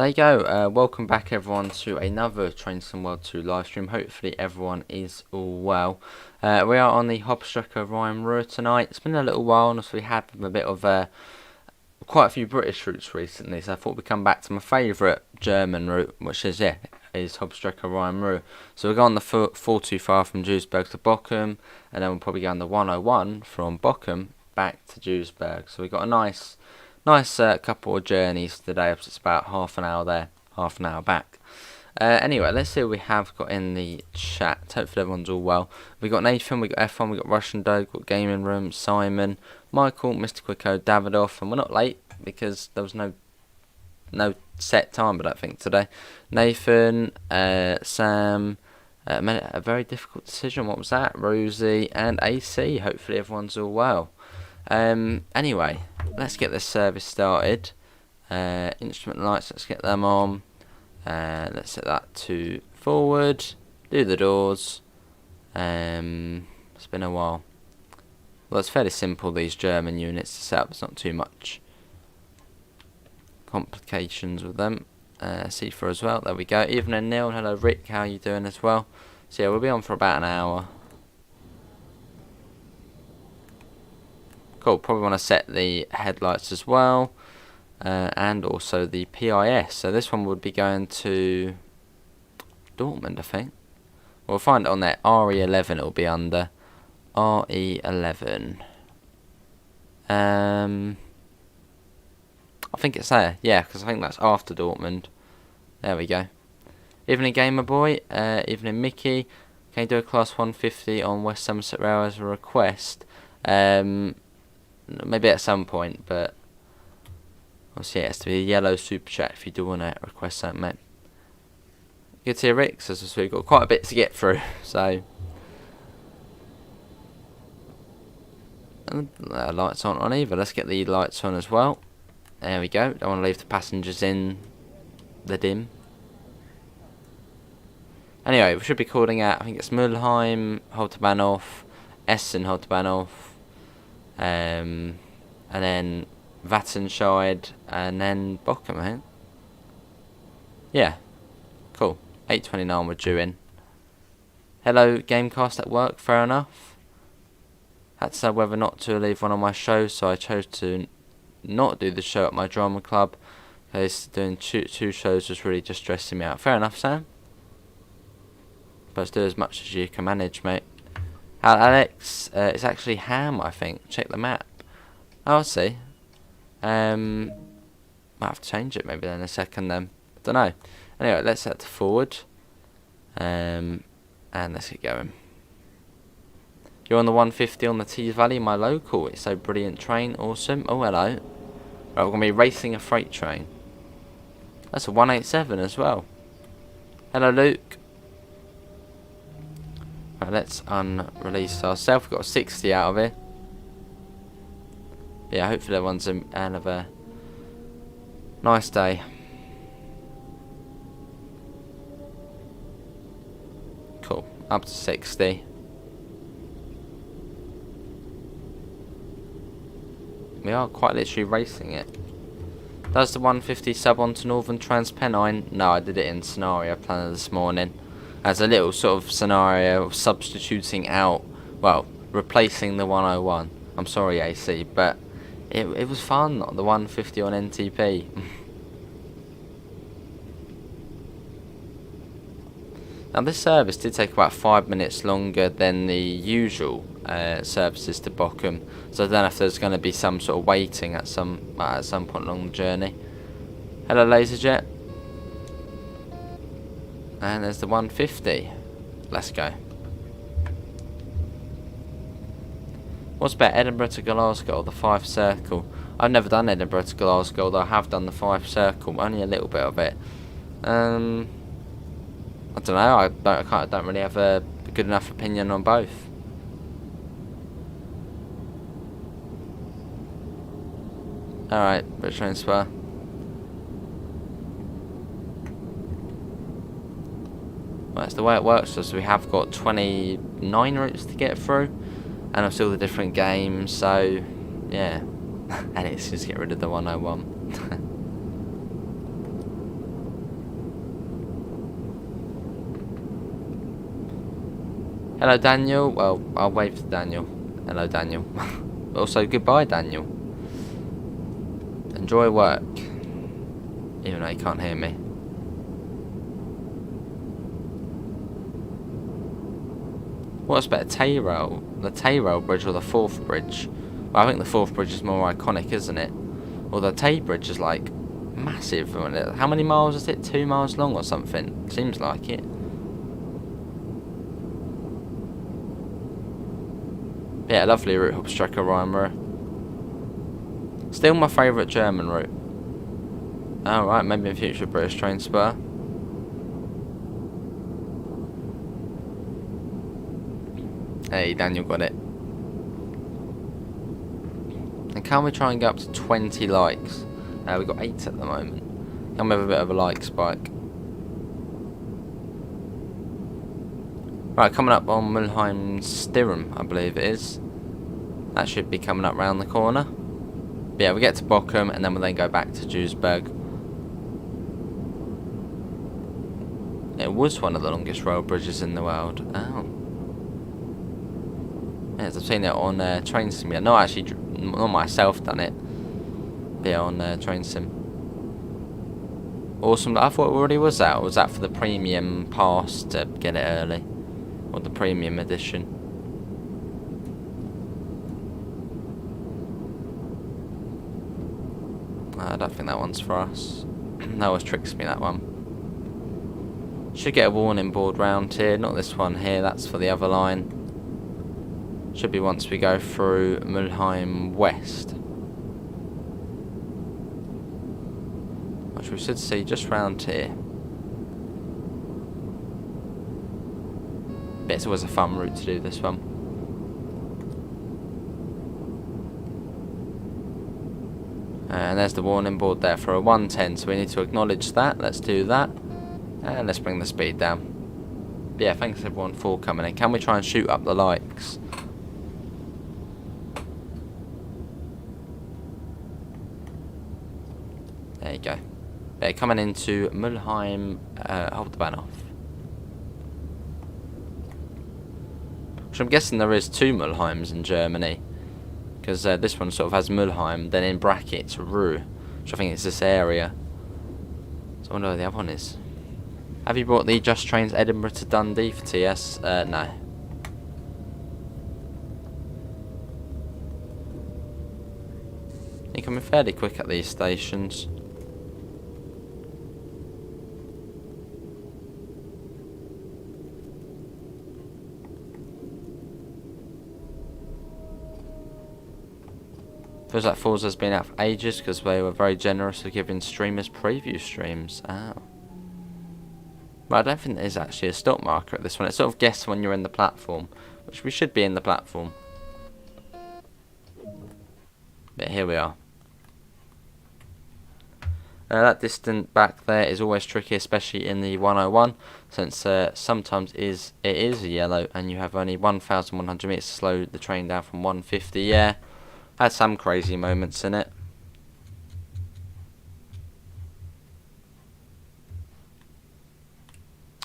there you go. Welcome back everyone to another Train Sim World 2 live stream. Hopefully everyone is all well. We are on the Hauptstrecke Rhein Ruhr tonight. It's been a little while as we had a bit of quite a few British routes recently, so I thought we'd come back to my favourite German route, which is Hauptstrecke Rhein Ruhr. So we'll go on the 425 from Duisburg to Bochum, and then we'll probably go on the 101 from Bochum back to Duisburg. So we've got a nice couple of journeys today. It's about half an hour there, half an hour back. Anyway, let's see what we have got in the chat. Hopefully everyone's all well. We got Nathan, we got F1, we got Russian Dog, we got Gaming Room, Simon, Michael, Mr. Quicko, Davidoff, and we're not late because there was no set time, but I think today. Nathan, Sam, a very difficult decision. What was that? Rosie and AC. Hopefully everyone's all well. Anyway, let's get this service started. Instrument lights, let's get them on. Let's set that to forward. Do the doors. It's been a while. Well, it's fairly simple, these German units to set up. It's not too much complications with them. C4 as well. There we go. Evening, Neil. Hello, Rick. How are you doing as well? So yeah, we'll be on for about an hour. Cool, probably want to set the headlights as well, and also the PIS. So this one would be going to Dortmund, I think. We'll find it on there. RE11 it'll be under. RE11. I think it's there, yeah, because I think that's after Dortmund. There we go. Evening Gamer Boy, evening Mickey. Can you do a class 150 on West Somerset Rail as a request? Maybe at some point, but obviously it has to be a yellow super chat if you do want to request that, mate. Good to hear, Rick. So we've got quite a bit to get through, so. And lights aren't on either. Let's get the lights on as well. There we go. Don't want to leave the passengers in the dim. Anyway, we should be calling out, I think it's Mulheim, Hauptbahnhof, Essen, Hauptbahnhof. And then Wattenscheid, and then Bochum, I think. Yeah, cool. 8:29 we're due in. Hello, Gamecast at work, fair enough. Had to decide whether or not to leave one of my shows, so I chose to not do the show at my drama club. Because doing two shows was really just stressing me out. Fair enough, Sam. But do as much as you can manage, mate. Alex, it's actually Ham, I think. Check the map. Oh, I see. Might have to change it maybe then in a second then. Don't know. Anyway, let's set to forward. And let's get going. You're on the 150 on the Tees Valley, my local. It's a brilliant train. Awesome. Oh, hello. Right, we're going to be racing a freight train. That's a 187 as well. Hello, Luke. Right, let's unrelease ourselves. We've got a 60 out of it. Yeah, hopefully everyone's have a nice day. Cool. Up to 60. We are quite literally racing it. Does the 150 sub onto Northern Transpennine? No, I did it in Scenario Planner this morning. As a little sort of scenario of substituting out, well, replacing the 101. I'm sorry, AC, but it was fun, the 150 on NTP. Now this service did take about 5 minutes longer than the usual services to Bochum, so I don't know if there's going to be some sort of waiting at some point along the journey. Hello, LaserJet. And there's the 150. Let's go. What's better, Edinburgh to Glasgow or the 5 Circle? I've never done Edinburgh to Glasgow, though I have done the 5 Circle, only a little bit of it. I don't know. I don't really have a good enough opinion on both. All right, British Transfer. Well, that's the way it works. So we have got 29 routes to get through, and I've still the different games. So yeah, and it's just get rid of the 101. Hello, Daniel. Well, I'll wave to Daniel. Hello, Daniel. Also, goodbye, Daniel. Enjoy work. Even though you can't hear me. What's better, TheRail? The TheRail bridge or the Forth bridge? Well, I think the Forth bridge is more iconic, isn't it? Well, the Tay bridge is like massive. How many miles is it? 2 miles long or something? Seems like it. Yeah, lovely route, Hauptstrecke, Rhein, Ruhr. Still my favourite German route. Alright, maybe in future British train spur. Hey, Daniel got it. And can we try and get up to 20 likes? We've got 8 at the moment. Can we have a bit of a like spike? Right, coming up on Mulheim-Stirum, I believe it is. That should be coming up round the corner. But yeah, we get to Bochum and then we'll then go back to Duisburg. It was one of the longest rail bridges in the world. Oh. Yes, I've seen it on Train Sim. Not actually, not myself done it. But yeah, on Train Sim. Awesome. I thought it already was out. Was that for the premium pass to get it early? Or the premium edition? I don't think that one's for us. That always tricks me, that one. Should get a warning board round here. Not this one here. That's for the other line. Should be once we go through Mulheim West. Which we should see just round here. But it's always a fun route to do this one. And there's the warning board there for a 110, so we need to acknowledge that. Let's do that. And let's bring the speed down. But yeah, thanks everyone for coming in. Can we try and shoot up the likes? There you go. Yeah, coming into Mulheim, Hauptbahnhof. Which I'm guessing there is 2 Mulheims in Germany. Because this one sort of has Mulheim, then in brackets Ruhr. Which I think is this area. So I wonder where the other one is. Have you brought the Just Trains Edinburgh to Dundee for TS? No. You're coming fairly quick at these stations. Feels like Forza's been out for ages because they were very generous with giving streamers preview streams. Oh. But I don't think there is actually a stop marker at this one. It sort of guesses when you're in the platform, which we should be in the platform. But here we are. That distance back there is always tricky, especially in the 101, since sometimes it is yellow and you have only 1,100 meters to slow the train down from 150. Yeah, had some crazy moments in it.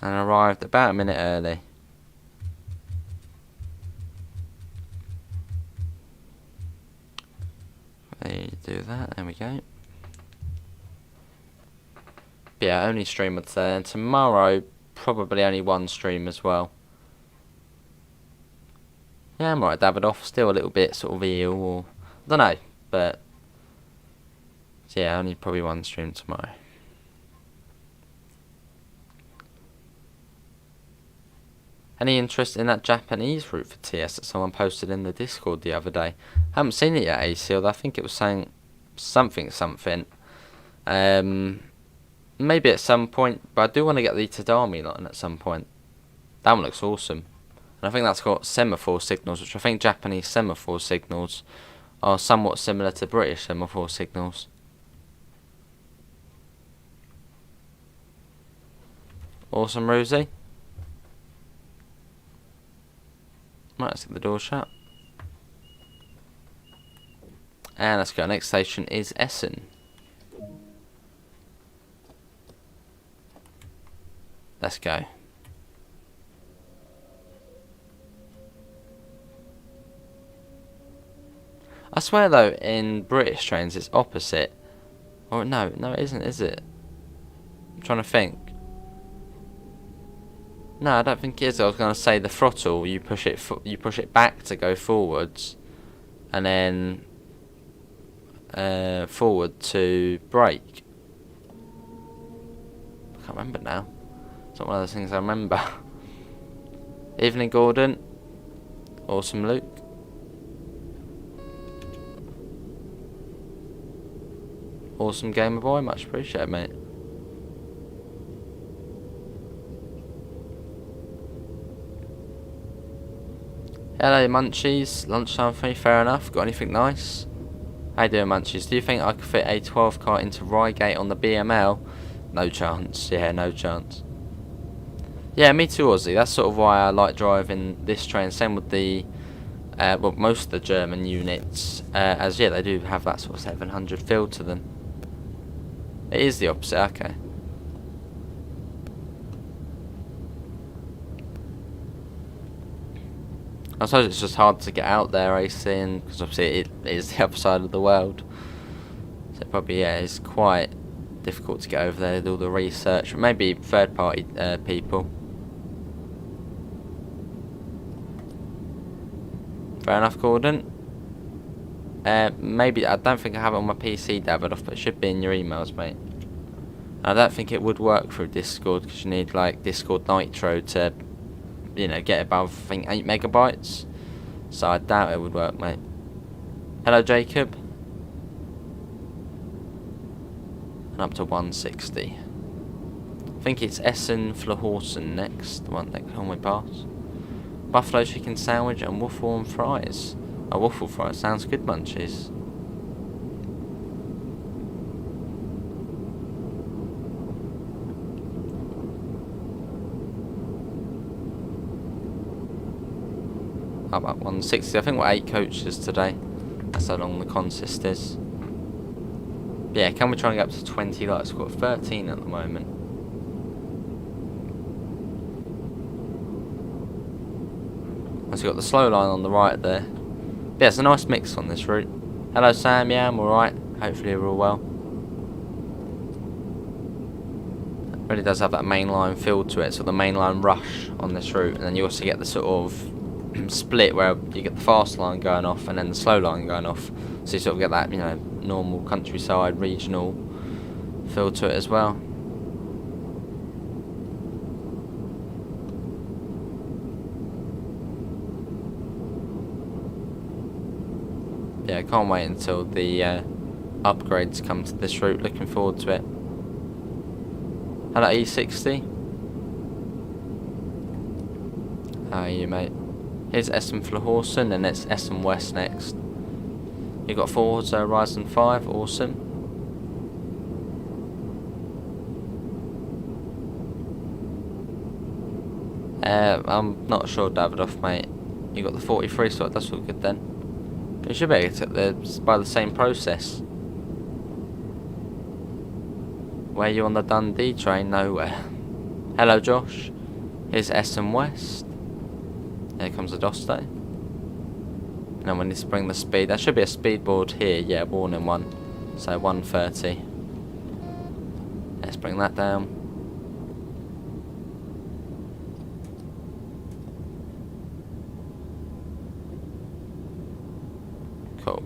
And arrived about a minute early. There, do that. There we go. But yeah, only stream today, and tomorrow probably only one stream as well. Yeah, I'm right, Davidoff. Still a little bit sort of ill, or I don't know, but so yeah, only probably one stream tomorrow. Any interest in that Japanese route for TS that someone posted in the Discord the other day? Haven't seen it yet, AC, although I think it was saying something. Maybe at some point, but I do want to get the Tadami line at some point. That one looks awesome. And I think that's got semaphore signals, which I think Japanese semaphore signals are somewhat similar to British semaphore signals. Awesome, Rosie. Right, let's get the door shut. And let's go. Next station is Essen. Let's go. I swear though, in British trains it's opposite. Or no, it isn't, is it? I'm trying to think. No, I don't think it is. I was going to say the throttle. You push it back to go forwards, and then forward to brake. I can't remember now. It's not one of those things I remember. Evening, Gordon. Awesome, Luke. Awesome gamer boy. Much appreciated, mate. Hello, Munchies. Lunchtime for me, fair enough. Got anything nice? How you doing, Munchies? Do you think I could fit a 12 car into Reigate on the BML? No chance. Yeah, no chance. Yeah, me too, Aussie. That's sort of why I like driving this train. Same with the, well, most of the German units. As yeah, they do have that sort of 700 feel to them. It is the opposite. Okay. I suppose it's just hard to get out there, AC, because obviously it is the other side of the world. So probably, yeah, it's quite difficult to get over there, do all the research. Maybe third-party people. Fair enough, Gordon. Maybe, I don't think I have it on my PC, Davidoff, but it should be in your emails, mate. I don't think it would work through Discord, because you need, like, Discord Nitro to, you know, get above, I think, 8 megabytes. So I doubt it would work, mate. Hello, Jacob. And up to 160. I think it's Essen-Florhausen next, the one that can we pass. Buffalo chicken sandwich and waffle and fries. Oh, waffle fries sounds good, Munchies. About 160. I think we're 8 coaches today. That's how long the consist is. But yeah, can we try and get up to 20 lights? We've got 13 at the moment. So we've got the slow line on the right there. But yeah, it's a nice mix on this route. Hello Sam, yeah, I'm alright. Hopefully we're all well. It really does have that mainline feel to it, so the mainline rush on this route, and then you also get the sort of split where you get the fast line going off and then the slow line going off, so you sort of get that, you know, normal countryside regional feel to it as well. Yeah, I can't wait until the upgrades come to this route. Looking forward to it. Hello E60. How are you, mate? Here's Essen-Florhausen, and it's Essen West next. You got Forza Horizon 5, awesome. I'm not sure, Davidoff, mate. You got the 43, so that's all good then. You should be able to get there by the same process. Where are you on the Dundee train? Nowhere. Hello, Josh. Here's Essen West. Here comes the Dosto. Now we need to bring the speed. There should be a speed board here. Yeah, warning one. So 130. Let's bring that down. Cool.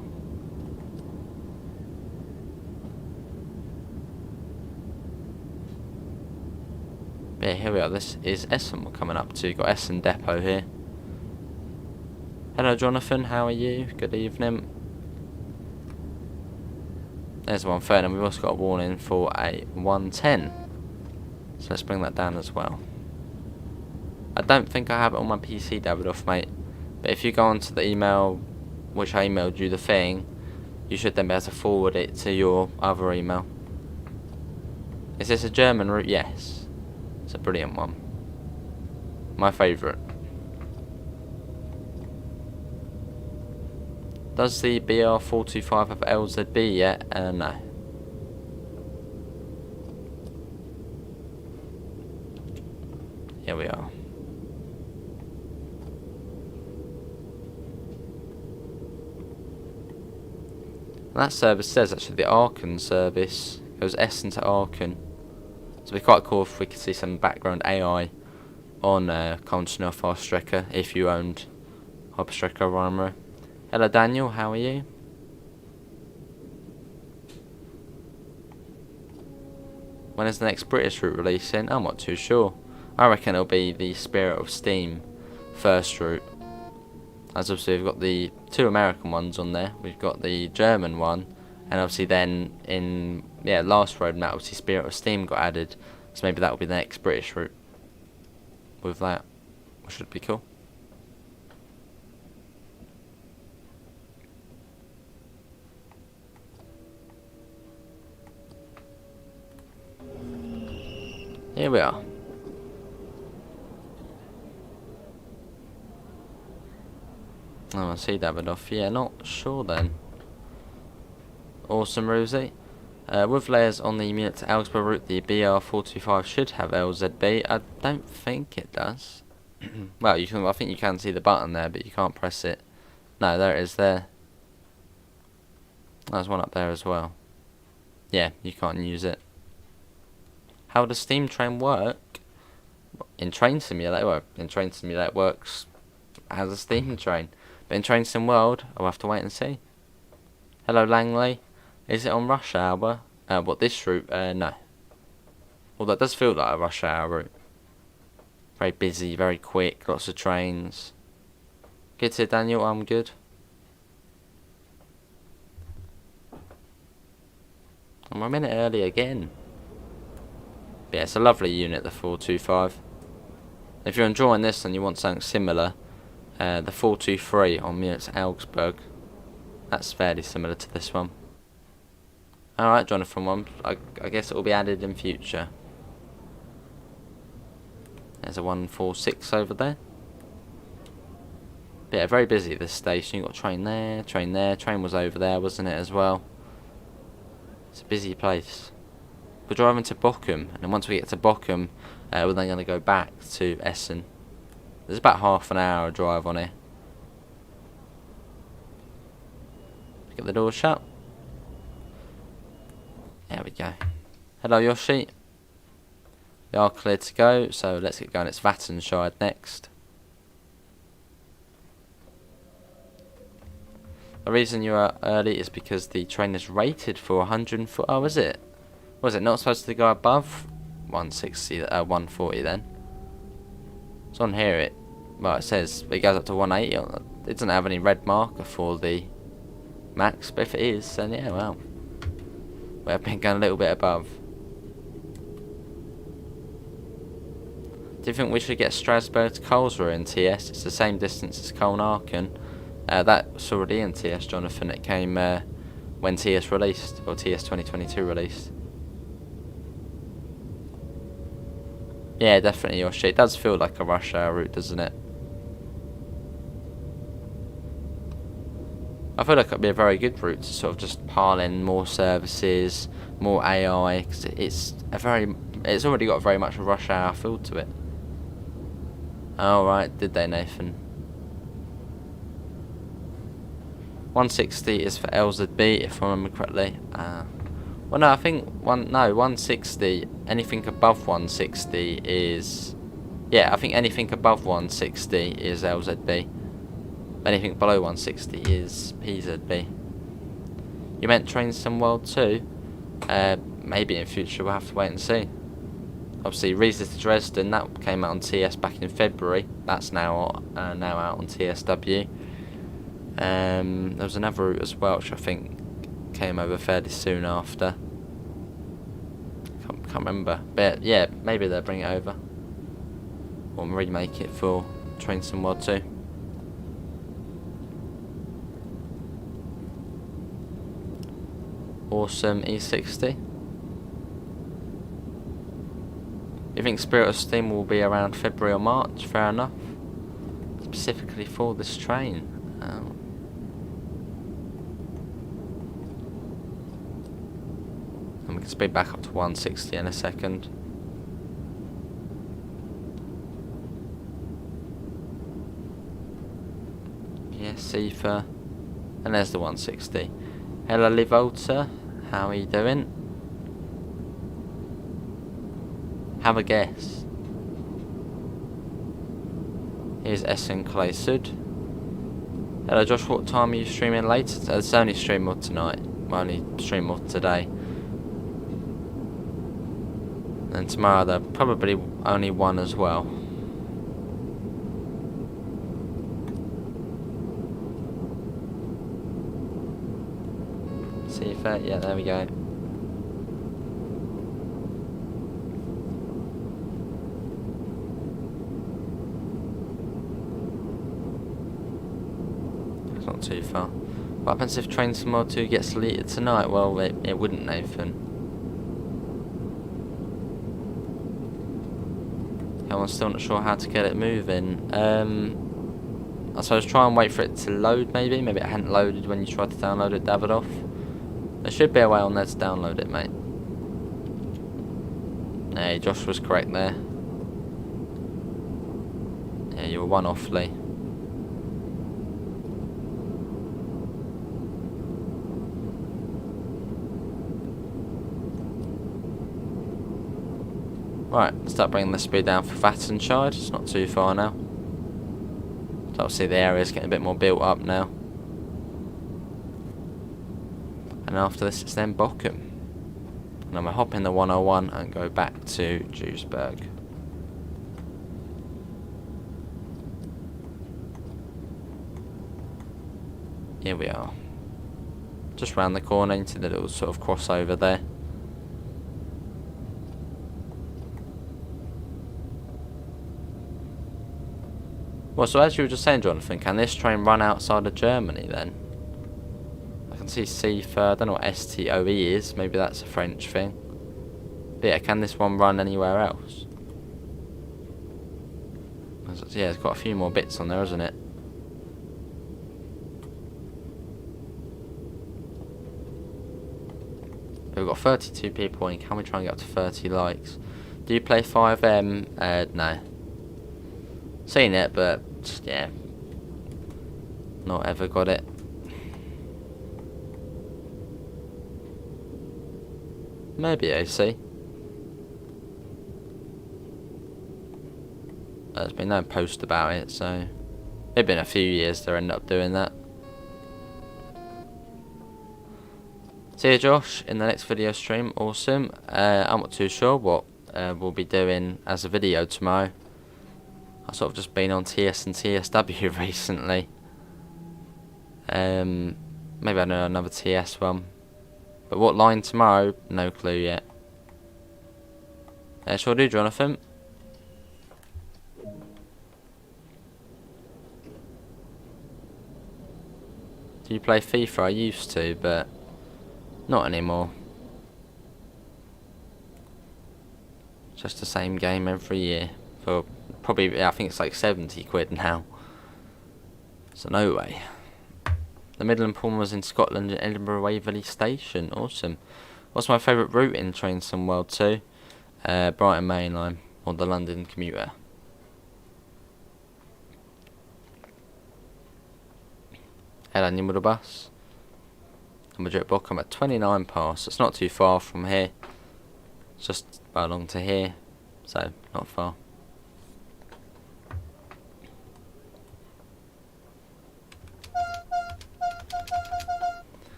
Yeah, here we are. This is Essen we're coming up to. You've got Essen Depot here. Hello Jonathan, how are you? Good evening. There's 130, and we've also got a warning for a 110. So let's bring that down as well. I don't think I have it on my PC, Davidoff, mate. But if you go onto the email, which I emailed you the thing, you should then be able to forward it to your other email. Is this a German route? Yes. It's a brilliant one. My favourite. Does the BR425 have LZB yet? No. Here we are. That service says actually the Aachen service goes Essen to Aachen. So it'd be quite cool if we could see some background AI on Continental Hauptstrecke if you owned Hauptstrecke Rhein. Hello Daniel, how are you? When is the next British route releasing? I'm not too sure. I reckon it'll be the Spirit of Steam first route. As obviously we've got the 2 American ones on there. We've got the German one, and obviously then in last roadmap obviously Spirit of Steam got added. So maybe that will be the next British route with that, which should be cool. Here we are. Oh, I see Davidoff. Yeah, not sure then. Awesome, Rosie. With layers on the Munich to Augsburg route, the BR425 should have LZB. I don't think it does. Well, you can. I think you can see the button there, but you can't press it. No, there it is. There. There's one up there as well. Yeah, you can't use it. How does Steam Train work? In Train Simulator, well, in Train Simulator it works as a Steam Train. But in Train Sim World, I'll have to wait and see. Hello Langley. Is it on rush hour? What, this route? No. Although it does feel like a rush hour route. Very busy, very quick, lots of trains. Good to Daniel, I'm good. I'm a minute early again. But yeah, it's a lovely unit, the 425. If you're enjoying this and you want something similar, the 423 on Munich to Augsburg, that's fairly similar to this one. Alright, Jonathan, I guess it will be added in future. There's a 146 over there. But yeah, very busy at this station. You've got train there, train there. Train was over there, wasn't it, as well? It's a busy place. We're driving to Bochum, and then once we get to Bochum, we're then going to go back to Essen. There's about half an hour drive on here. Get the door shut. There we go. Hello Yoshi. We are clear to go, so let's get going. It's Vattenscheid next. The reason you are early is because the train is rated for 140. Oh, is it? Was it not supposed to go above 160? 140 then. It's on here. It says it goes up to 180. It doesn't have any red marker for the max, but if it is, then yeah, well, we've been going a little bit above. Do you think we should get Strasbourg to Karlsruhe in TS? It's the same distance as Köln-Aachen. That's already in TS, Jonathan. It came when TS released, or TS 2022 released. Yeah, definitely, Yoshi. It does feel like a rush hour route, doesn't it? I feel like it'd be a very good route to sort of just pile in more services, more AI, because it's already got very much a rush hour feel to it. Oh right, did they, Nathan? 160 is for LZB, if I remember correctly. Well, no, I think 160. Anything above 160 is, yeah, I think anything above 160 is LZB. Anything below 160 is PZB. You meant Train Sim World 2? Maybe in future, we'll have to wait and see. Obviously, Riesa to Dresden, that came out on TS back in February. That's now out on TSW. There was another route as well, which I think came over fairly soon after. Can't remember, but yeah, maybe they'll bring it over or remake it for Train Sim World 2. Awesome E60. You think Spirit of Steam will be around February or March? Fair enough. Specifically for this train. And we can speed back up to 160 in a second. Yes, Ether. And there's the 160. Hello, Livolta. How are you doing? Have a guess. Here's Essen Clay Sud. Hello, Josh. What time are you streaming later? It's only stream mod tonight. Well, only stream mod today. And tomorrow there'll probably only one as well. See if that, yeah, there we go. It's not too far. What happens if Train Sim World 2 gets deleted tonight? Well, it wouldn't, Nathan. I'm still not sure how to get it moving. I suppose try and wait for it to load, maybe. Maybe it hadn't loaded when you tried to download it, Davidoff. There should be a way on there to download it, mate. Hey, Josh was correct there. Yeah, you were one off, Lee. Right, start bringing the speed down for Vattenscheid. It's not too far now. So obviously the area's getting a bit more built up now. And after this it's then Bochum. And I'm going to hop in the 101 and go back to Duisburg. Here we are. Just round the corner into the little sort of crossover there. Well, so as you were just saying, Jonathan, can this train run outside of Germany then? I can see CFR, I don't know what STOE is, maybe that's a French thing. But yeah, can this one run anywhere else? Yeah, it's got a few more bits on there, hasn't it? We've got 32 people in, can we try and get up to 30 likes? Do you play 5M? No. Seen it, but yeah, not ever got it. Maybe AC. There's been no post about it, so it's been a few years to end up doing that. See you, Josh, in the next video stream. Awesome. I'm not too sure what we'll be doing as a video tomorrow. I've sort of just been on TS and TSW recently. Maybe I know another TS one. But what line tomorrow? No clue yet. Shall I do, Jonathan? Do you play FIFA? I used to, but not anymore. Just the same game every year for probably, I think it's like 70 quid now. So no way. The Midland Pawn was in Scotland at Edinburgh Waverley Station. Awesome. What's my favourite route in Train Sim World 2? Brighton Main Line or the London Commuter. Head on the bus. I'm at Bochum at 29 past. It's not too far from here. It's just about along to here, so not far.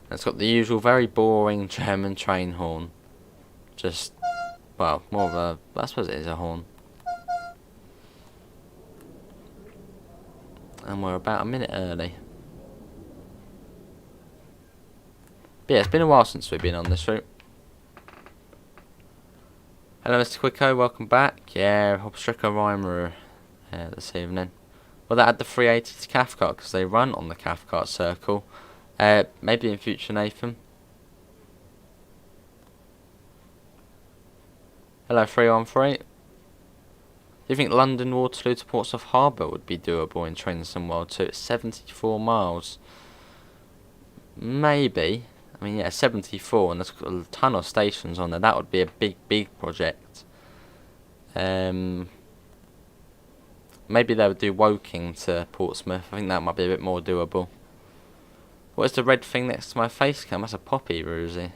It's got the usual very boring German train horn. Just, well, more of a, I suppose it is a horn. And we're about a minute early. But yeah, it's been a while since we've been on this route. Hello, Mr. Quicko, welcome back. Yeah, Hauptstrecke Rhein this evening. Well, they add the 380 to Cathcart because they run on the Cathcart circle. Maybe in future, Nathan. Hello, 313. Do you think London Waterloo to Portsmouth Harbour would be doable in Train Sim World 2? It's 74 miles. Maybe. I mean, yeah, 74, and there's a ton of stations on there. That would be a big project. Maybe they would do Woking to Portsmouth. I think that might be a bit more doable. What is the red thing next to my face cam? That's a poppy, Rosie.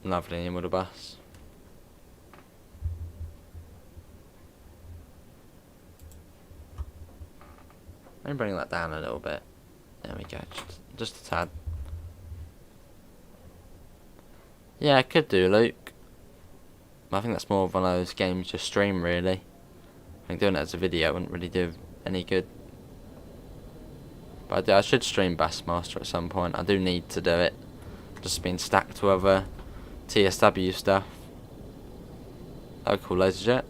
Lovely, in with the bus. Let me bring that down a little bit. There we go, just a tad. Yeah, I could do Luke. I think that's more of one of those games to stream, really. I think doing it as a video wouldn't really do any good. But I should stream Bassmaster at some point. I do need to do it. Just been stacked to other TSW stuff. Oh, cool, LaserJet.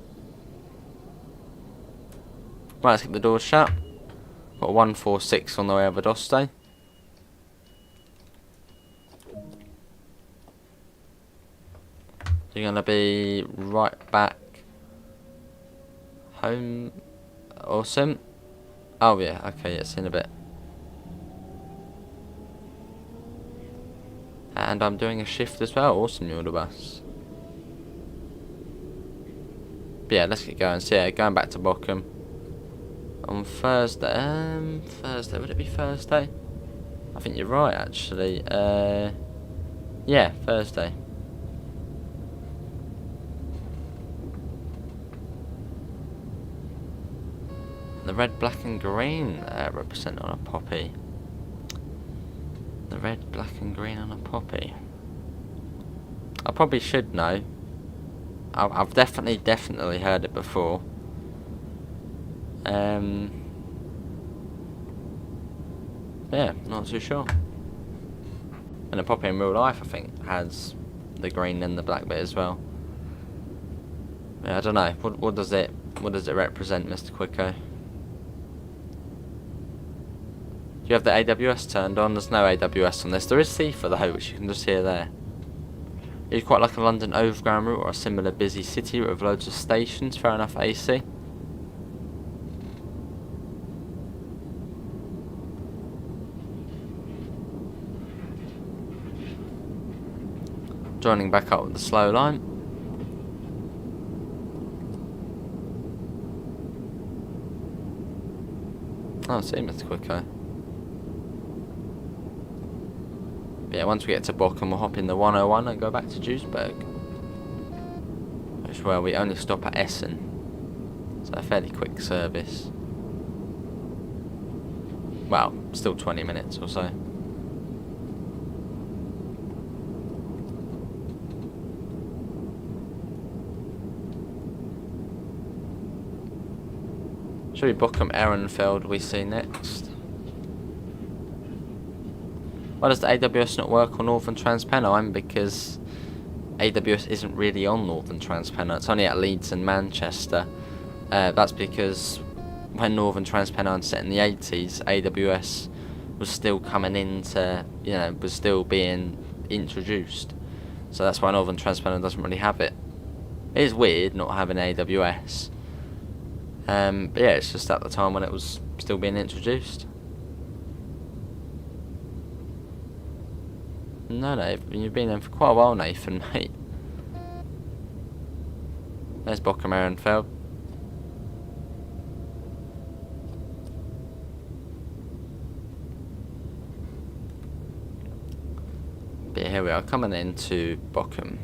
Right, let's keep the doors shut. Got a 146 on the way over Doste. You're gonna be right back home. Awesome. Oh yeah, okay, it's in a bit. And I'm doing a shift as well. Awesome, you're the bus. But yeah, let's get going. So yeah, going back to Bochum on Thursday. Thursday, would it be Thursday? I think you're right, actually. Yeah, Thursday. The red, black and green represent on a poppy. The red, black and green on a poppy. I probably should know. I've definitely heard it before. Yeah, not too sure. And a poppy in real life, I think, has the green and the black bit as well. Yeah, I don't know. What does it represent, Mr. Quicko? Do you have the AWS turned on? There's no AWS on this. There is CIFA though, which you can just hear there. It's quite like a London Overground route or a similar busy city route with loads of stations. Fair enough, AC. Joining back up with the slow line. Oh, see, Mr. Quicko. Yeah, once we get to Bochum, we'll hop in the 101 and go back to Duisburg. Which is where we only stop at Essen. So a fairly quick service. Well, still 20 minutes or so. Should be Bochum Ehrenfeld we see next. Why does the AWS not work on Northern Transpennine? Because AWS isn't really on Northern Transpennine. It's only at Leeds and Manchester. That's because when Northern Transpennine set in the 80s, AWS was still coming into, was still being introduced. So that's why Northern Transpennine doesn't really have it. It is weird not having AWS. But yeah, it's just at the time when it was still being introduced. No, you've been in for quite a while, Nathan, mate. There's Bochum Ehrenfeld. But yeah, here we are, coming into Bochum.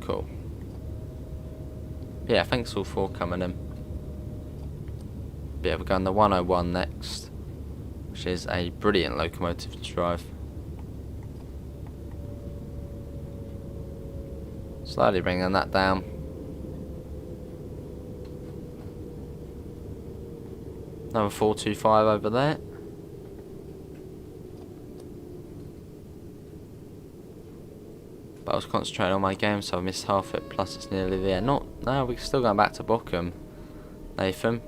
Cool. Yeah, thanks all for coming in. Yeah, we're going the 101 next, which is a brilliant locomotive to drive. Slowly bringing that down. Number 425 over there. But I was concentrating on my game, so I missed half it, plus it's nearly there. No, we're still going back to Bochum, Nathan.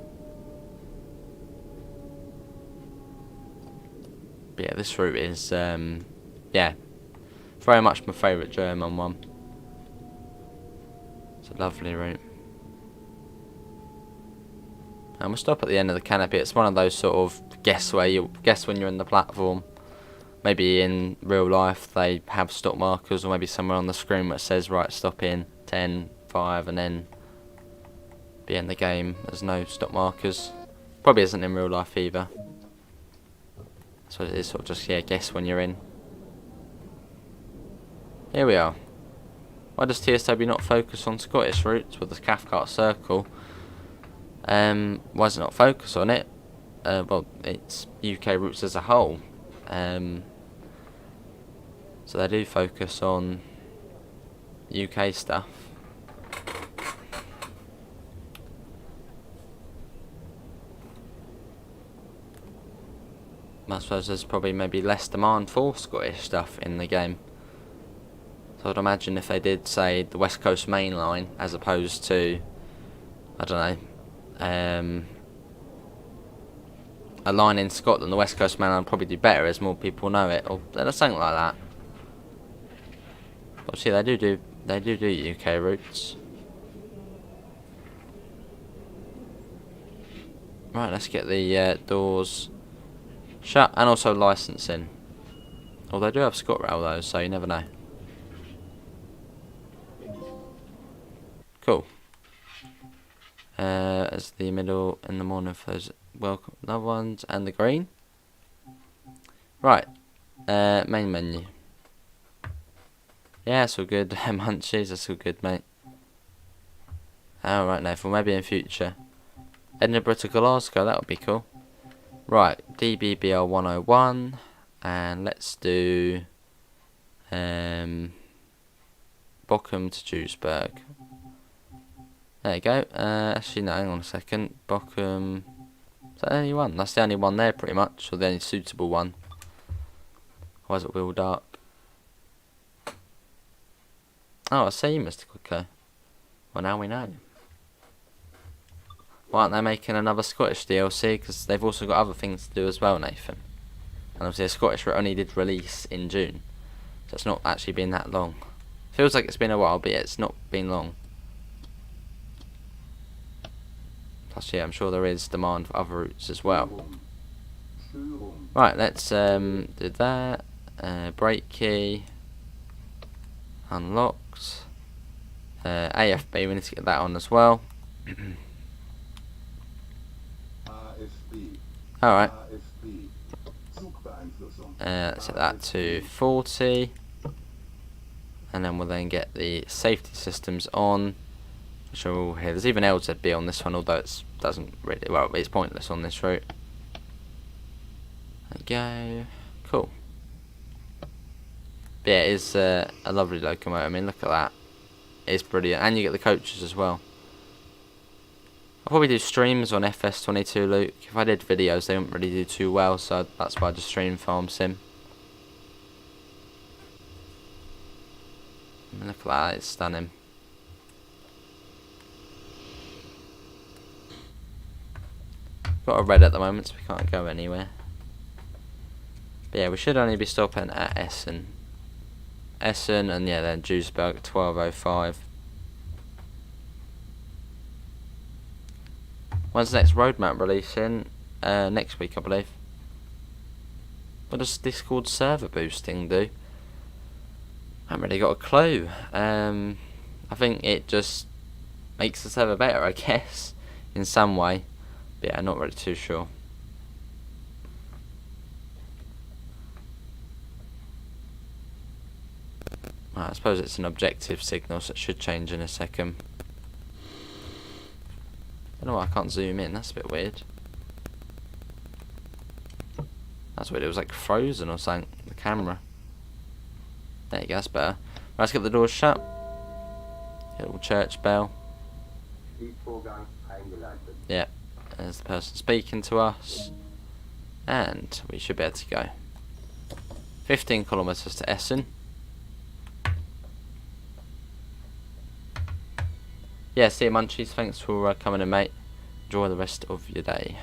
But yeah, this route is, yeah, very much my favourite German one. It's a lovely route. And we'll stop at the end of the canopy. It's one of those sort of guess when you're in the platform maybe in real life they have stop markers, or maybe somewhere on the screen where it says, right, stop in 10, 5, and then be in the game. There's no stop markers. Probably isn't in real life either. So it is sort of just, yeah, guess when you're in. Here we are. Why does TSW not focus on Scottish routes with the Cathcart Circle? Why does it not focus on it? Well, it's UK routes as a whole. So they do focus on UK stuff. I suppose there's probably maybe less demand for Scottish stuff in the game. So I'd imagine if they did, say, the West Coast Main Line, as opposed to, I don't know, a line in Scotland, the West Coast Main Line would probably do better as more people know it, or something like that. Obviously, they do UK routes. Right, let's get the doors shut, and also licensing. Although they do have ScotRail though, so you never know. Cool. As the middle in the morning for those welcome loved ones, and the green. Right. Main menu. Yeah, that's all good. Munchies, that's all good, mate. Alright, Nathan, maybe in future. Edinburgh to Glasgow, that would be cool. Right, DBBL 101, and let's do Bochum to Duisburg. There you go. Actually, no, hang on a second. Bochum. Is that the only one? That's the only one there, pretty much, or the only suitable one. Why is it wheeled up? Oh, I see, Mr. Quicker. Well, now we know. Why aren't they making another Scottish DLC? Because they've also got other things to do as well, Nathan. And obviously, a Scottish only did release in June, so it's not actually been that long. Feels like it's been a while, but yeah, it's not been long. Plus, yeah, I'm sure there is demand for other routes as well. Right, let's do that. Brake key. Unlocked. AFB, we need to get that on as well. Alright. Let's set that to 40. And then we'll then get the safety systems on. Which are all here. There's even LZB on this one, although it doesn't really, well, it's pointless on this route. There we go. Cool. But yeah, it is a lovely locomotive. I mean, look at that. It's brilliant. And you get the coaches as well. I'll probably do streams on FS22 Luke. If I did videos, they wouldn't really do too well, so that's why I just stream Farm Sim. I mean, look at that, it's stunning. Got a red at the moment, so we can't go anywhere. But yeah, we should only be stopping at Essen. Essen, and yeah, then Duisburg, 12:05. When's the next roadmap releasing? Next week, I believe. What does Discord server boosting do? I haven't really got a clue. I think it just makes the server better, I guess, in some way. But yeah, not really too sure. Right, I suppose it's an objective signal, so it should change in a second. I don't know why I can't zoom in, that's a bit weird. That's weird, it was like frozen or something, the camera. There you go, that's better. Right, let's get the doors shut. Get a little church bell. Yeah, there's the person speaking to us. And we should be able to go. 15 kilometres to Essen. Yeah, see you, Munchies. Thanks for coming in, mate. Enjoy the rest of your day.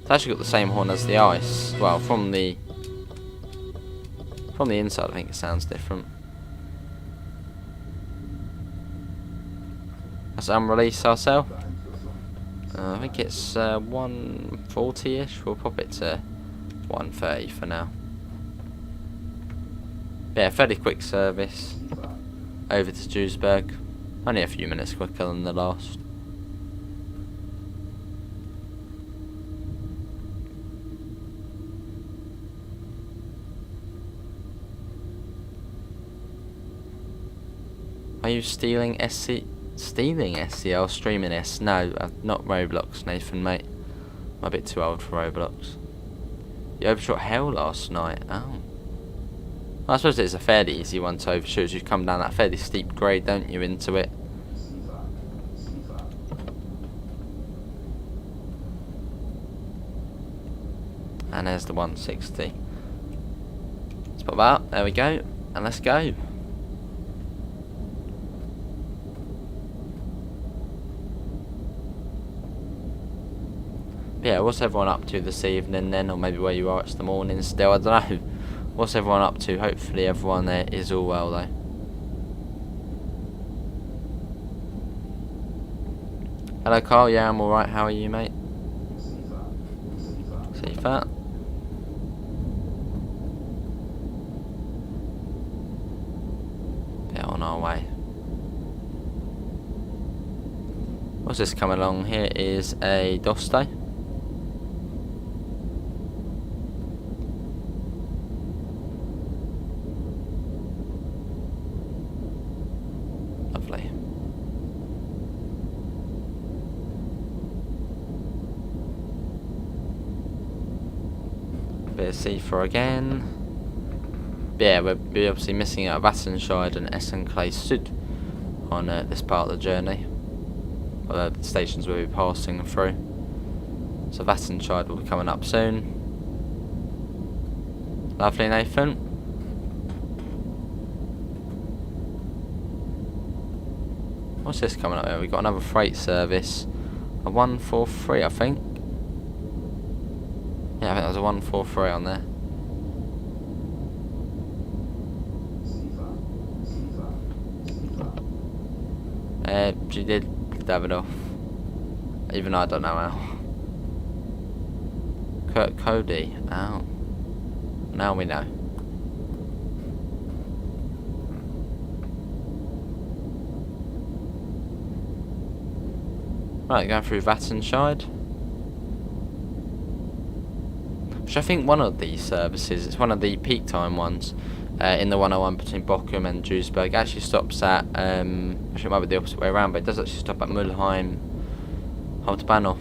It's actually got the same horn as the ice. Well, from the inside, I think it sounds different. let's unrelease ourselves. I think it's 140-ish. We'll pop it to 130 for now. Yeah, fairly quick service over to Duisburg. Only a few minutes quicker than the last. Are you stealing SC? Stealing SCL? Streaming S? No, not Roblox, Nathan, mate. I'm a bit too old for Roblox. You overshot hell last night. Oh. I suppose it's a fairly easy one to overshoot as you come down that fairly steep grade, don't you, into it. And there's the 160. Let's put that up. There we go. And let's go. Yeah, what's everyone up to this evening then? Or maybe where you are, it's the morning still, I don't know. What's everyone up to? Hopefully everyone there is all well though. Hello Carl, yeah I'm alright, how are you mate? See that? Yeah, on our way. What's this coming along here is a DOS day. Lovely. Bit of C4 again. Yeah, we're obviously missing out Vattenscheid and Essen-Clay Sud on this part of the journey. The stations we'll be passing through. So Vattenscheid will be coming up soon. Lovely, Nathan. What's this coming up here? We've got another freight service. A 143, I think. Yeah, I think there's a 143 on there. She did Davidoff. Even I don't know how. Kurt Cody. Oh. Now we know. Right, going through Vattenscheid. Which I think one of these services, it's one of the peak time ones, in the 101 between Bochum and Duisburg, actually stops at, actually it might be the opposite way around, but it does actually stop at Mülheim, Hauptbahnhof.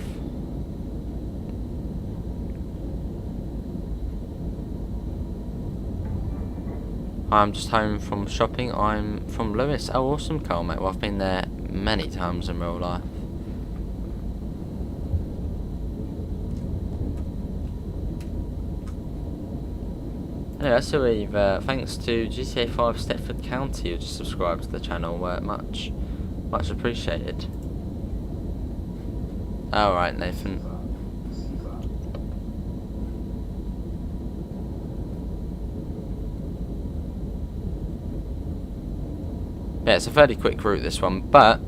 I'm just home from shopping. I'm from Lewis. Oh, awesome, Carl, mate. Well, I've been there many times in real life. Anyway, so we've, thanks to GTA 5 Stepford County who just subscribed to the channel. Much appreciated. Alright, Nathan. Yeah, it's a fairly quick route, this one, but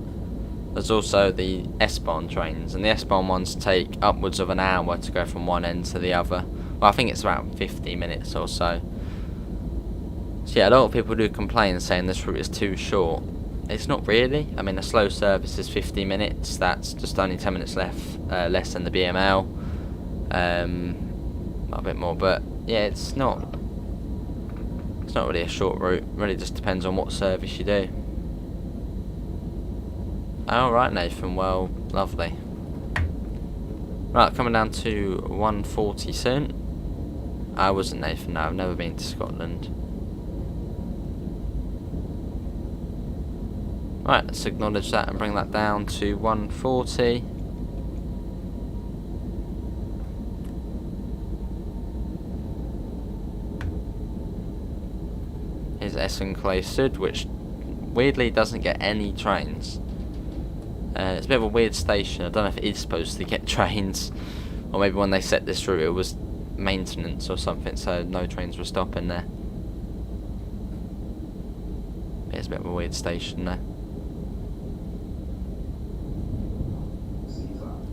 there's also the S-Bahn trains, and the S-Bahn ones take upwards of an hour to go from one end to the other. Well, I think it's around 50 minutes or so. So yeah, a lot of people do complain saying this route is too short. It's not really. I mean, a slow service is 50 minutes. That's just only 10 minutes less than the BML. Not a bit more, but yeah, it's not really a short route. It really just depends on what service you do. Alright, Nathan, well, lovely. Right, coming down to 140 soon. I wasn't Nathan, no, I've never been to Scotland. Right, let's acknowledge that and bring that down to 140. Here's Essen-Clay Sud, which weirdly doesn't get any trains. It's a bit of a weird station. I don't know if it is supposed to get trains, or maybe when they set this route it was maintenance or something, so no trains were stopping there. It's a bit of a weird station there.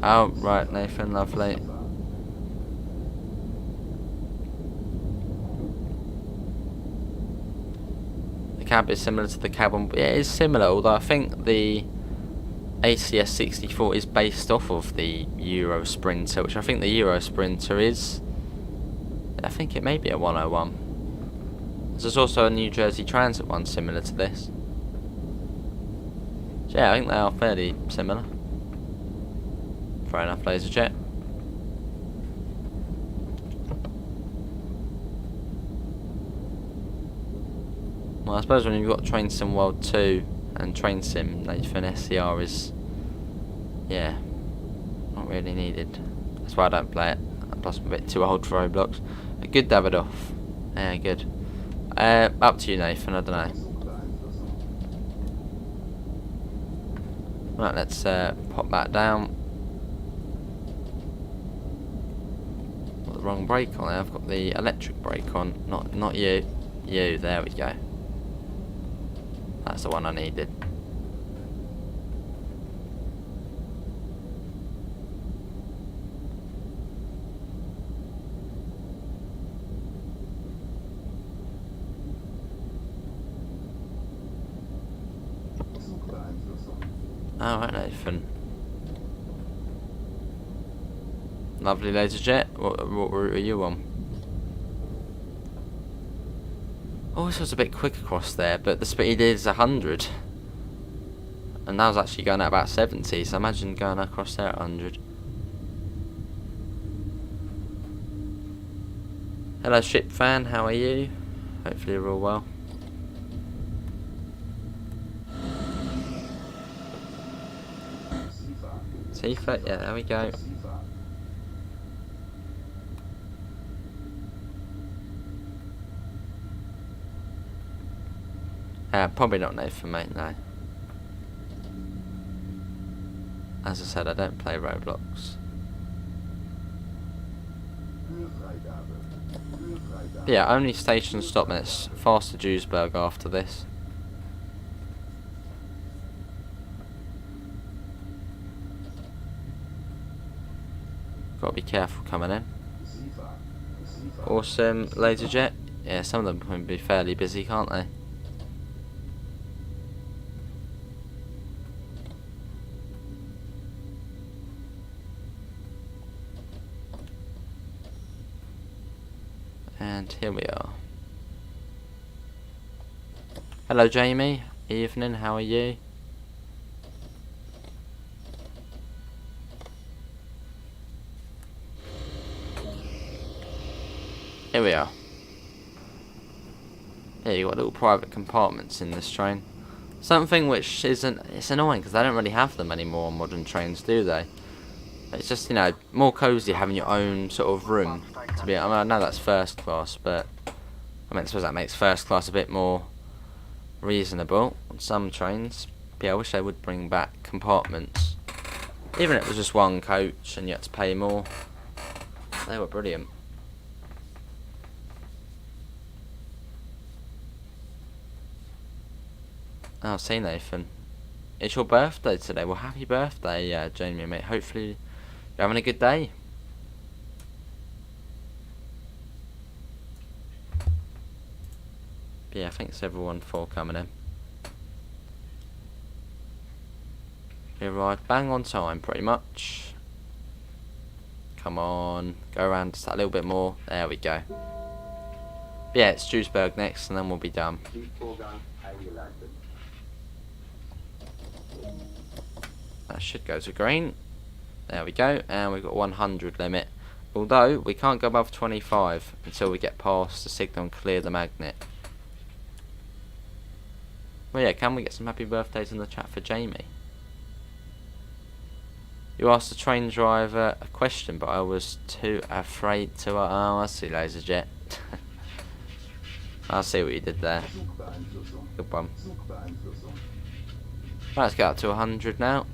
Oh, right, Nathan, lovely. The cab is similar to the cab on... Yeah, it is similar, although I think the ACS 64 is based off of the Euro Sprinter, which I think the Euro Sprinter is... I think it may be a 101. There's also a New Jersey Transit one similar to this. So yeah, I think they are fairly similar. Fair enough, LaserJet. Well, I suppose when you've got Train Sim World 2 and Train Sim, Nathan, SCR is, yeah, not really needed. That's why I don't play it. Plus I'm a bit too old for Roblox. Good Davidoff. Yeah, good. Up to you, Nathan, I don't know. Right, let's pop that down. Got the wrong brake on there. I've got the electric brake on. Not you. You, there we go. That's the one I needed. Alright, Nathan. Lovely LaserJet. What route are you on? Oh, this was a bit quick across there, but the speed is 100. And that was actually going at about 70, so imagine going across there at 100. Hello ship fan, how are you? Hopefully you're all well. Seafoot, yeah, there we go. Probably not Nathan, mate, no. As I said, I don't play Roblox. But yeah, only station stop, and it's fast to Duisburg after this. Gotta be careful coming in. Awesome, LaserJet. Yeah, some of them can be fairly busy, can't they? And here we are. Hello Jamie, evening, how are you? Here we are. Yeah, you've got little private compartments in this train. Something which isn't, it's annoying because they don't really have them anymore on modern trains, do they? It's just, you know, more cosy having your own sort of room to be. I mean, I know that's first class, but I mean, I suppose that makes first class a bit more reasonable on some trains. But yeah, I wish they would bring back compartments. Even if it was just one coach and you had to pay more. They were brilliant. Oh, see Nathan. It's your birthday today. Well, happy birthday, Jamie, mate. Hopefully you're having a good day. But yeah, thanks everyone for coming in. We arrived bang on time, pretty much. Come on, go around just that little bit more. There we go. But yeah, it's Duisburg next, and then we'll be done. That should go to green. There we go, and we've got 100 limit. Although we can't go above 25 until we get past the signal and clear the magnet. Well, yeah, can we get some happy birthdays in the chat for Jamie? You asked the train driver a question, but I was too afraid to. Oh, I see, LaserJet. I see what you did there. Good one. Right, let's get up to 100 now.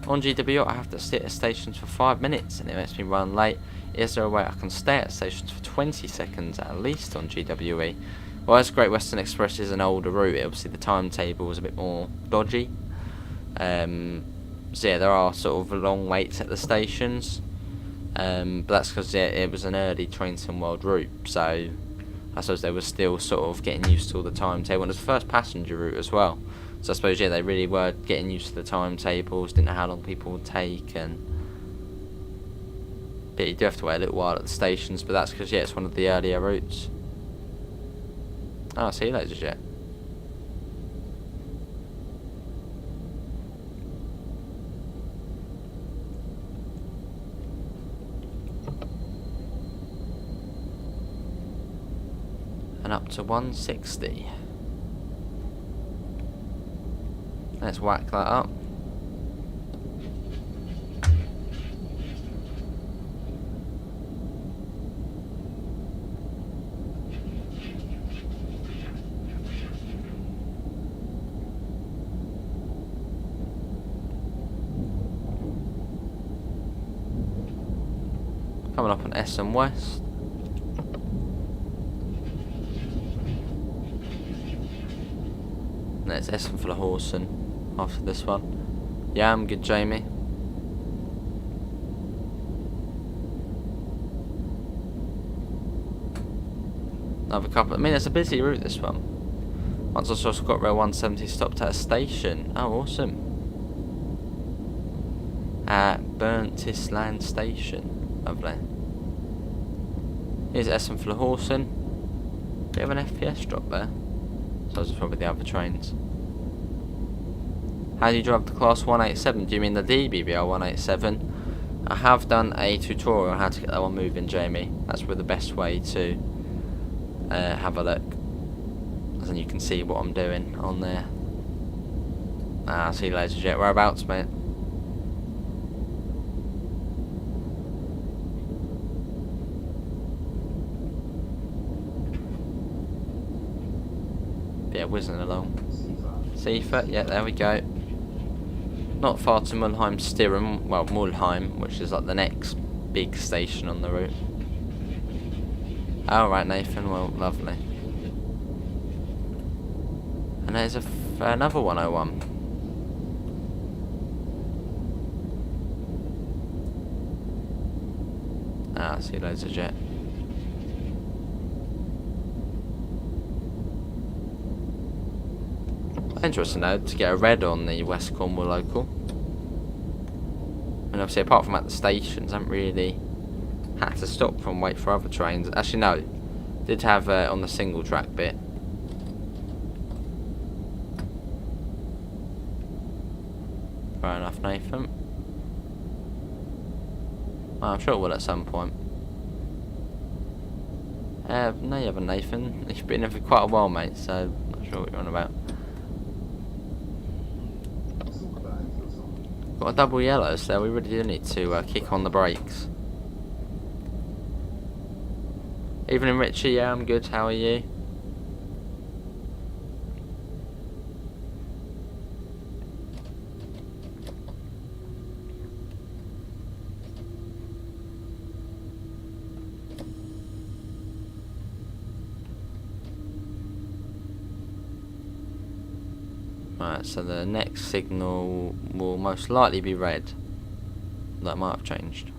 On GWO, I have to sit at stations for 5 minutes and it makes me run late. Is there a way I can stay at stations for 20 seconds at least on GWE? Well, as Great Western Express is an older route, obviously the timetable is a bit more dodgy. So yeah, there are sort of long waits at the stations, but that's because it was an early Trains and World route, so I suppose they were still sort of getting used to all the timetable. And it was the first passenger route as well, so I suppose, yeah, they really were getting used to the timetables, didn't know how long people would take, but you do have to wait a little while at the stations, but that's because, yeah, it's one of the earlier routes. Oh, see you later, Jet. And up to 160. Let's whack that up. Coming up on Essen West. And it's Essen for the Horsen after this one. Yeah, I'm good, Jamie. Another couple. I mean, it's a busy route, this one. Once I saw ScotRail 170 stopped at a station. Oh, awesome. At Berntisland Station. Lovely. Here's Essen for the Horsen. Do you have an FPS drop there? So those are probably the other trains. How do you drive the Class 187? Do you mean the DBBR 187? I have done a tutorial on how to get that one moving, Jamie. That's probably the best way to have a look. As then you can see what I'm doing on there. See you later, Jet. Whereabouts, mate? Yeah, whizzing along. Seaford, yeah, there we go. Not far to Mulheim Stirrum, well, Mulheim, which is like the next big station on the route. Alright, Nathan, well, lovely. And there's another 101. I see loads of Jet. Interesting though, to get a red on the West Cornwall local. And obviously, apart from at the stations, I haven't really had to stop and wait for other trains. Actually, no. Did have on the single track bit. Fair enough, Nathan. Well, I'm sure it will at some point. No, you haven't, Nathan. You've been here for quite a while, mate, so I'm not sure what you're on about. Got a double yellow, so we really do need to kick on the brakes. Evening, Richie. Yeah, I'm good. How are you? Right, so the next signal will most likely be red. That might have changed.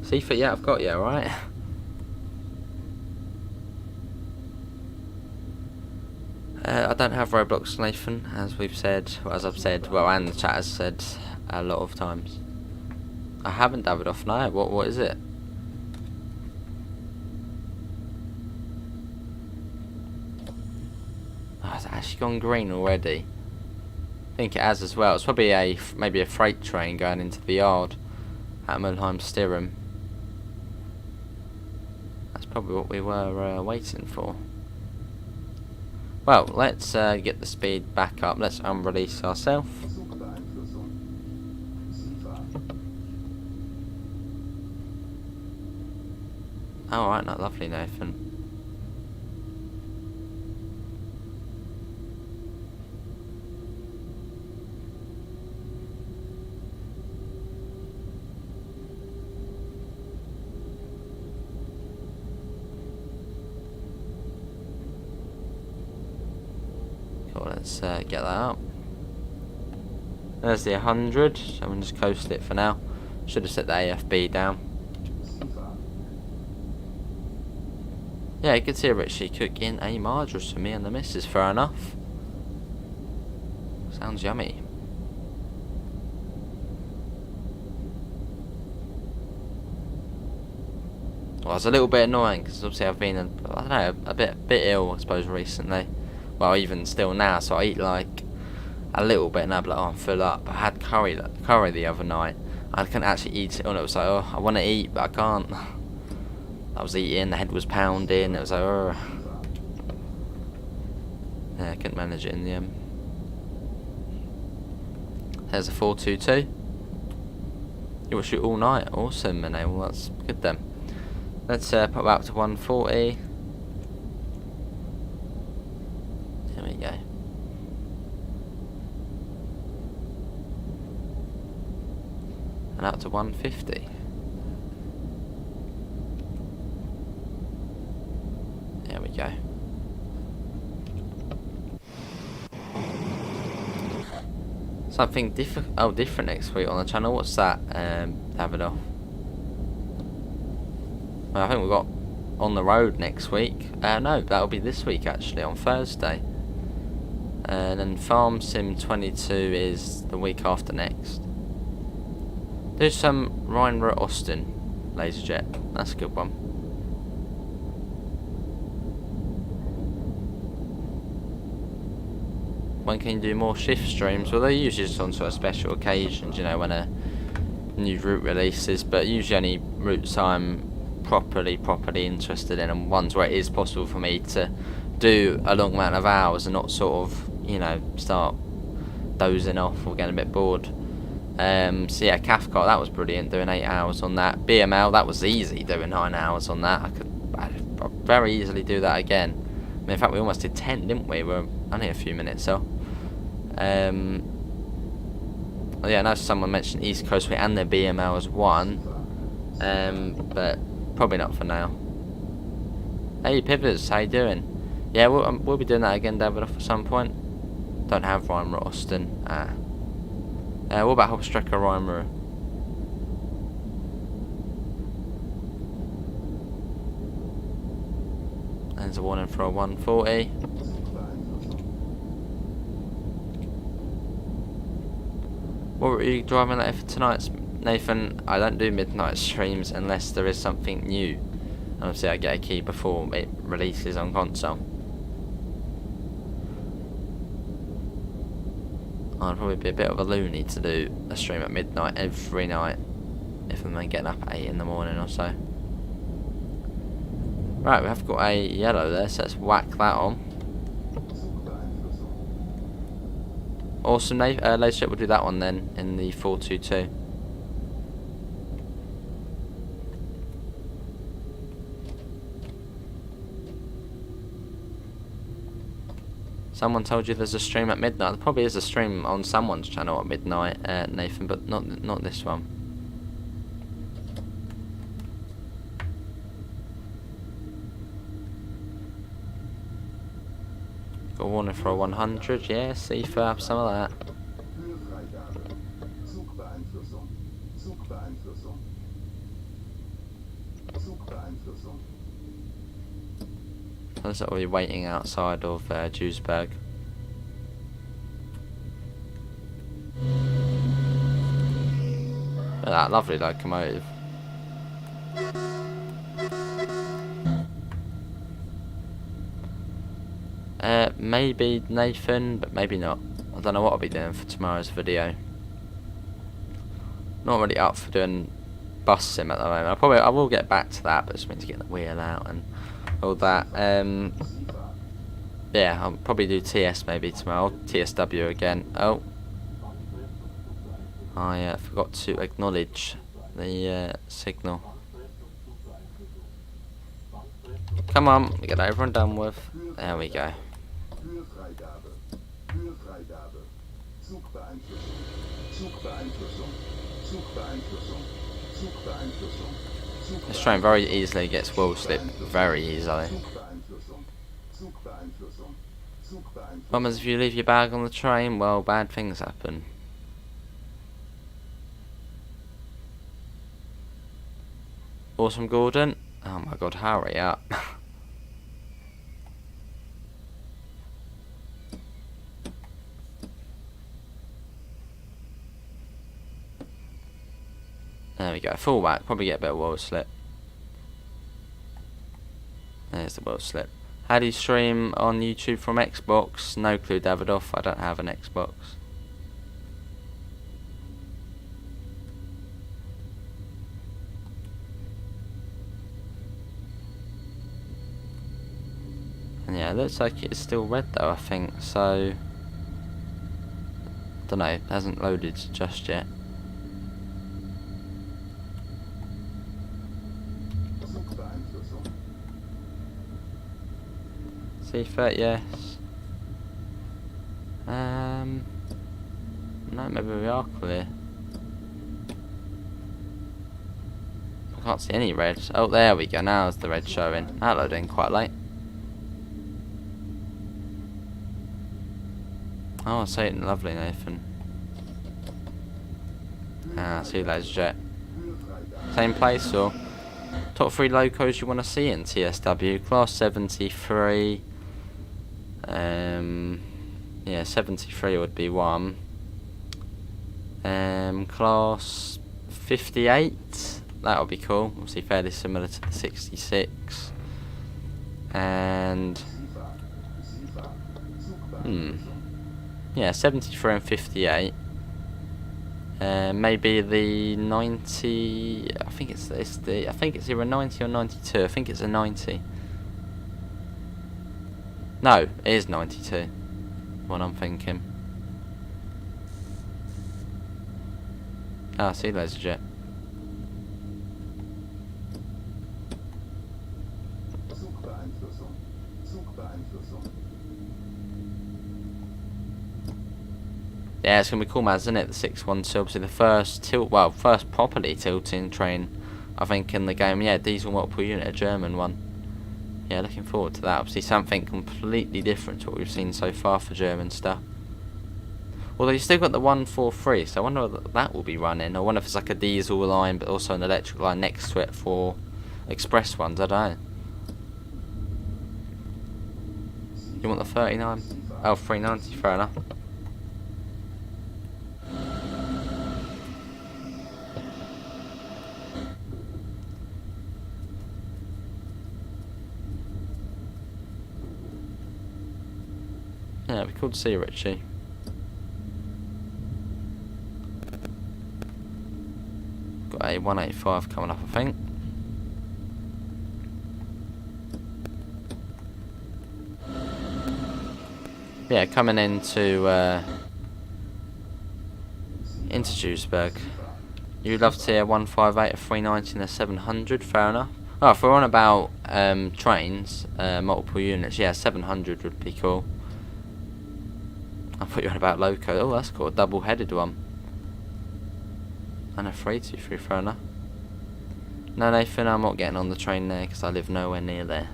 Seaford, yeah, I've got you, right? I don't have roadblocks, Nathan, as we've said, as I've said, well, and the chat has said a lot of times. I haven't dabbed off now. What is it? Oh, it's actually gone green already. I think it has as well. It's probably maybe a freight train going into the yard at Mulheim Stirrum. That's probably what we were waiting for. Well, let's get the speed back up. Let's unrelease ourselves. Alright, not lovely, Nathan. Cool, let's get that up. There's the 100, so I'm going to just coast it for now. Should have set the AFB down. Yeah, you could see her actually cooking a margarine for me and the missus, fair enough. Sounds yummy. Well, it's a little bit annoying because obviously I've been, I don't know, a bit ill, I suppose, recently. Well, even still now, so I eat like a little bit and I'm like, oh, I'm full up. I had curry the other night. I couldn't actually eat it, and it was like, oh, I want to eat, but I can't. I was eating, the head was pounding, it was like, oh. Yeah, I couldn't manage it in the end. There's a 422. You will shoot all night, awesome, and well, that's good then. Let's put that up to 140. There we go. And up to 150. There we go. Something different next week on the channel. What's that? Have it off. Well, I think we've got on the road next week. No, that'll be this week actually, on Thursday. And then Farm Sim 22 is the week after next. Do some Rhein Austin laser jet. That's a good one. When can you do more shift streams? Well, they're usually just on sort of special occasions, you know, when a new route releases. But usually only routes I'm properly interested in, and ones where it is possible for me to do a long amount of hours and not sort of, you know, start dozing off or getting a bit bored. So yeah, Cathcart, that was brilliant, doing 8 hours on that. BML, that was easy, doing 9 hours on that. I'd very easily do that again. I mean, in fact, we almost did 10, didn't we? We're only a few minutes off. Well, yeah, I know someone mentioned East Coast Way and their BML as one, but probably not for now. Hey Pivots, how you doing? Yeah, we'll be doing that again, David, off at some point. Don't have Rhein Austin. What about Hauptstrecke Rhein Ruhr? There's a warning for a 140. What were you driving later for tonight, Nathan? I don't do midnight streams unless there is something new. And obviously I get a key before it releases on console. I'd probably be a bit of a loony to do a stream at midnight every night if I'm then getting up at 8 in the morning or so. Right, we have got a yellow there, so let's whack that on. Awesome, later we'll do that one then in the 422. Someone told you there's a stream at midnight. There probably is a stream on someone's channel at midnight, Nathan, but not this one. Got a warning for a 100, yeah, see if I have some of that. Looks like we're waiting outside of Duisburg. Look at that lovely locomotive. Maybe Nathan, but maybe not. I don't know what I'll be doing for tomorrow's video. Not really up for doing bus sim at the moment. I will get back to that, but it's meant to get the wheel out and all that. Yeah, I'll probably do TS maybe tomorrow. TSW again. Oh, I forgot to acknowledge the signal. Come on, get over and done with. There we go. This train very easily gets wheel slip, very easily. What happens if you leave your bag on the train? Well, bad things happen. Awesome, Gordon. Oh my god, hurry up. There we go. Fullback. Probably get a better world slip. There's the world slip. How do you stream on YouTube from Xbox? No clue, Davidoff. I don't have an Xbox. And yeah, it looks like it's still red though, I think. So, don't know. It hasn't loaded just yet. C30, yes. No, maybe we are clear. I can't see any red. Oh, there we go. Now is the red showing. That loaded in quite late. Oh, I see it. Lovely, Nathan. Ah, see you later, Jet. Same place or top 3 locos you want to see in TSW? Class 73. Yeah, 73 would be one. Class 58. That would be cool. Obviously fairly similar to the 66. And yeah, 73 and 58. Maybe the 90. I think it's either a 90 or 92. I think it's a 90. No, it is 92. What I'm thinking. Ah, see, there's a jet. Yeah, it's gonna be cool, man, isn't it? The 612, obviously the first properly tilting train, I think, in the game. Yeah, diesel multiple unit, a German one. Yeah, looking forward to that. Obviously something completely different to what we've seen so far for German stuff. Although you've still got the 143, so I wonder whether that will be running. I wonder if it's like a diesel line, but also an electric line next to it for express ones. I don't know. You want the 39? Oh, 390, fair enough. Yeah, it'd be cool to see you, Richie. Got a 185 coming up, I think. Yeah, coming into Duisburg. You'd love to see a 158, a 390 and a 700, fair enough. Oh, if we're on about trains, multiple units, yeah, 700 would be cool. I thought you were on about loco. Oh, that's cool, a double-headed one. And a 323, fair enough. No, Nathan, I'm not getting on the train there because I live nowhere near there.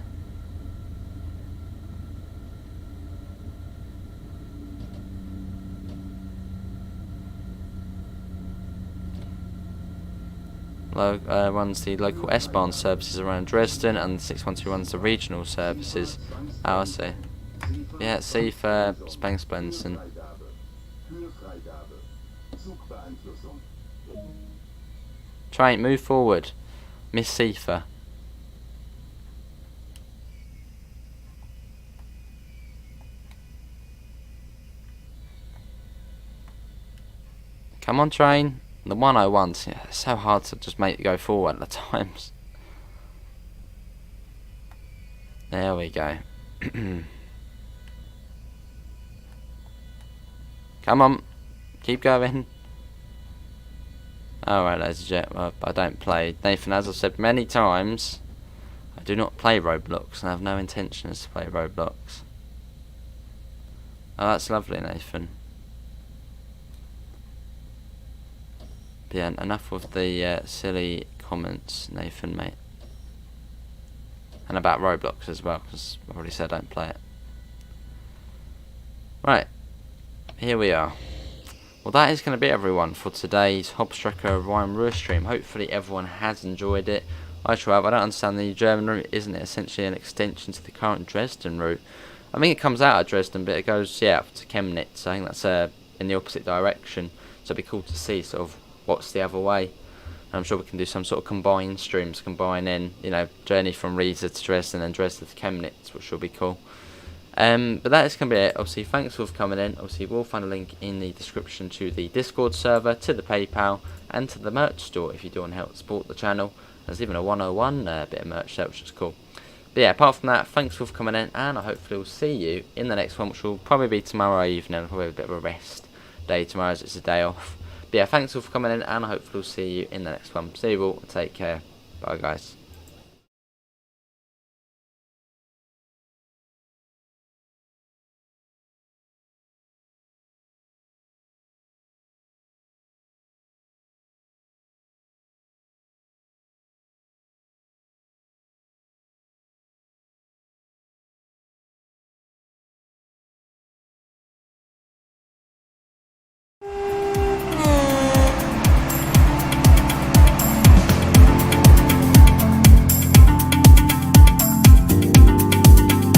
Runs the local S-Bahn services around Dresden, and the 612 runs the regional services. Oh, I see. Yeah, see for Spangsplensen. Train, move forward. Miss Seifer. Come on, train. The 101s, yeah, it's so hard to just make it go forward at times. There we go. Come on. Keep going. Alright, ladies and gentlemen, I don't play. Nathan, as I've said many times, I do not play Roblox, and I have no intentions to play Roblox. Oh, that's lovely, Nathan. But yeah, enough with the silly comments, Nathan, mate. And about Roblox as well, because I've already said I don't play it. Right, here we are. Well, that is going to be everyone for today's Hauptstrecke Rhein Ruhr stream. Hopefully everyone has enjoyed it. I don't understand the German route. Isn't it essentially an extension to the current Dresden route? I think it comes out of Dresden, but it goes up to Chemnitz. I think that's in the opposite direction. So it'd be cool to see sort of what's the other way. I'm sure we can do some sort of combined streams, combining, journey from Riesa to Dresden and Dresden to Chemnitz, which will be cool. But that is going to be it. Obviously, thanks for coming in. Obviously, we'll find a link in the description to the Discord server, to the PayPal, and to the merch store if you do want to help support the channel. There's even a 101 bit of merch there, which is cool. But yeah, apart from that, thanks for coming in, and I hopefully will see you in the next one, which will probably be tomorrow evening. Probably a bit of a rest day tomorrow, as it's a day off. But yeah, thanks all for coming in, and I hopefully will see you in the next one. See you all, take care. Bye, guys.